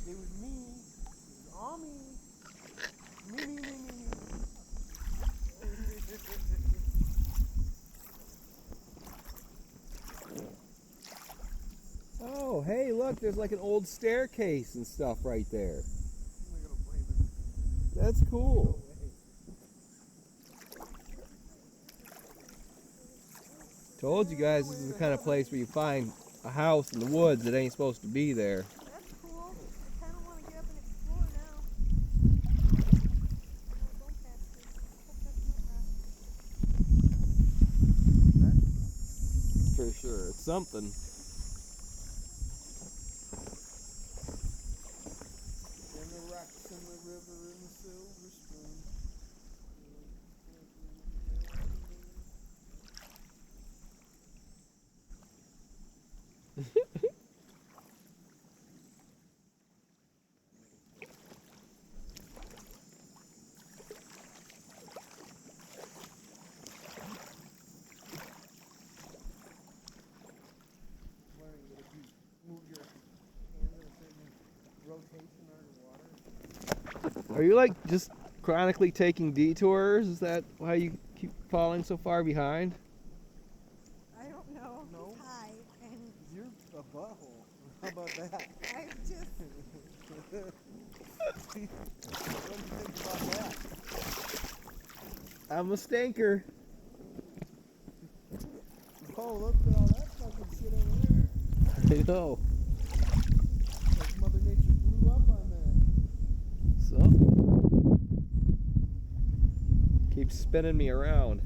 It was me. It was all me. Me. Oh, hey, look, there's like an old staircase and stuff right there. I'm gonna blame it. That's cool. Told you guys this is the kind of place where you find a house in the woods that ain't supposed to be there. That's cool. I kind of want to get up and explore now. Oh, don't pass me. Don't touch my rock. For sure, it's something. And the rocks in the river and the silver spoon. Learning that if you move your hand in a certain rotation underwater. Are you like just chronically taking detours? Is that why you keep falling so far behind? I don't know. No. It's high, and You're a butthole. How about that? I just What do you think about that? I'm a stinker. Oh, look at all that fucking shit over there. I know. Like Mother Nature blew up on that. So, keep spinning me around.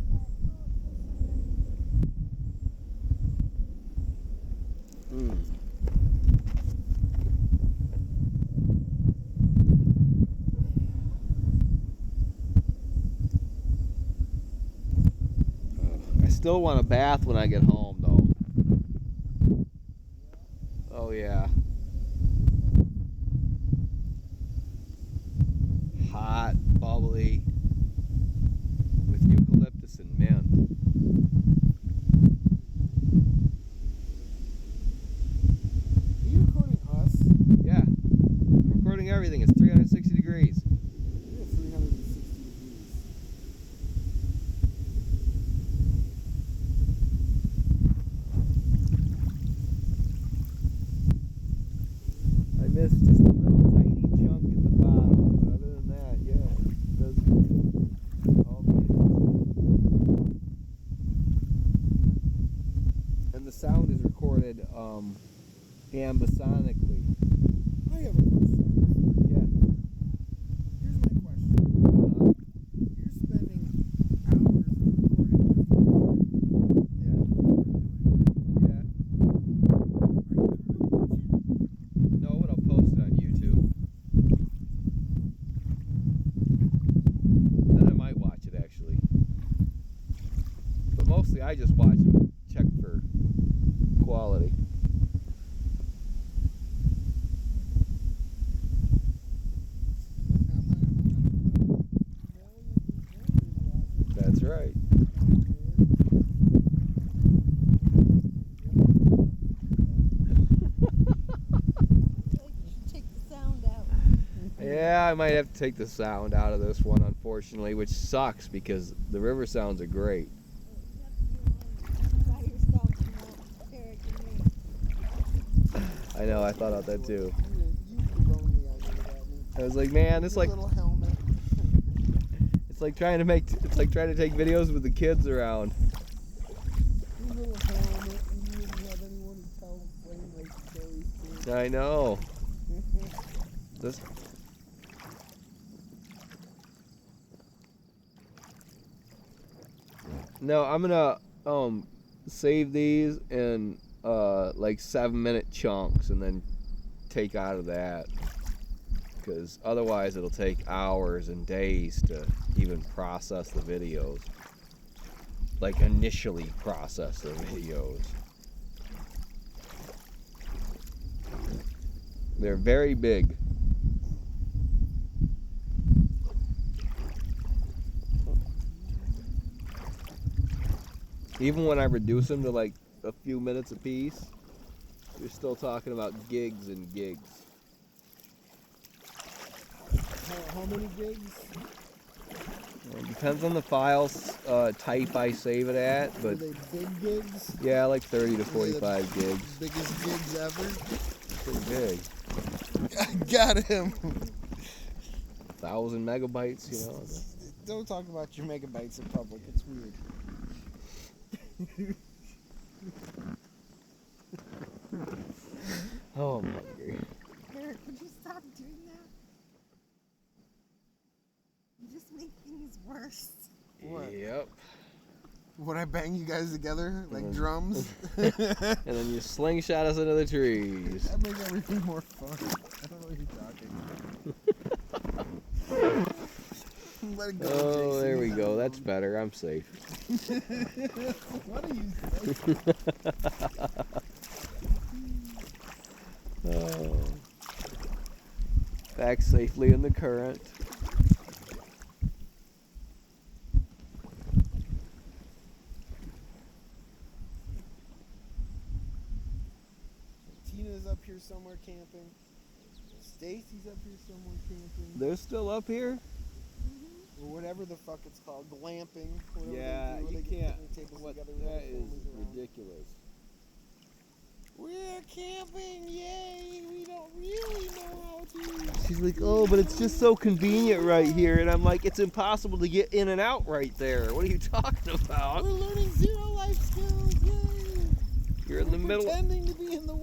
I still want a bath when I get home, though. Oh, yeah. Hot, bubbly, with eucalyptus and mint. Are you recording us? Yeah. I'm recording everything. It's 360 degrees. You're 360 degrees. I missed just a little tiny chunk at the bottom, but other than that, yeah, it does all good. And the sound is recorded ambisonically. I have a question. Yeah. Here's my question. You're spending hours recording Yeah. Yeah. Are you ever gonna watch it? No, but I'll post it on YouTube. Then I might watch it actually. But mostly I just watch it and check for quality. That's right. like you should take the sound out. Yeah, I might have to take the sound out of this one, unfortunately, which sucks because the river sounds are great. By yourself, you know, Eric and me. I know, I thought about that too. You thrown the idea at me. I was like, man, it's Your like little helmet. it's like trying to take videos with the kids around. Your little helmet. You wouldn't have anyone to tell flame race stories to. I know. This No, I'm gonna save these in like 7-minute chunks and then take out of that, because otherwise it'll take hours and days to even process the videos, like initially process the videos. They're very big. Even when I reduce them to like a few minutes a piece, you're still talking about gigs and gigs. How many gigs? It depends on the files type I save it at, Are but they big gigs? yeah, like 30 to Are they 45 gigs. Biggest gigs ever? Pretty big. I got him. 1,000 megabytes, you know. Don't talk about your megabytes in public. It's weird. Oh, I'm hungry. Eric, would you stop doing that? You just make things worse. What? Yep. When I bang you guys together like Mhm. drums, And then you slingshot us into the trees. that makes everything more fun. I don't know what you're talking about. Let it go, Oh, Jason. there we Leave go. that That's better. I'm safe. alone. What are you saying? Oh. Back safely in the current. Tina's up here somewhere camping. Stacy's up here somewhere camping. They're still up here? Or whatever the fuck it's called, glamping. Whatever Yeah, they do, where you they get can't. picnic tables What, together with that their is families around. ridiculous. We're camping, yay! We don't really know how to. She's like, oh, but it's just so convenient right here. And I'm like, it's impossible to get in and out right there. What are you talking about? We're learning zero life skills, yay! You're in the middle. Pretending to be in the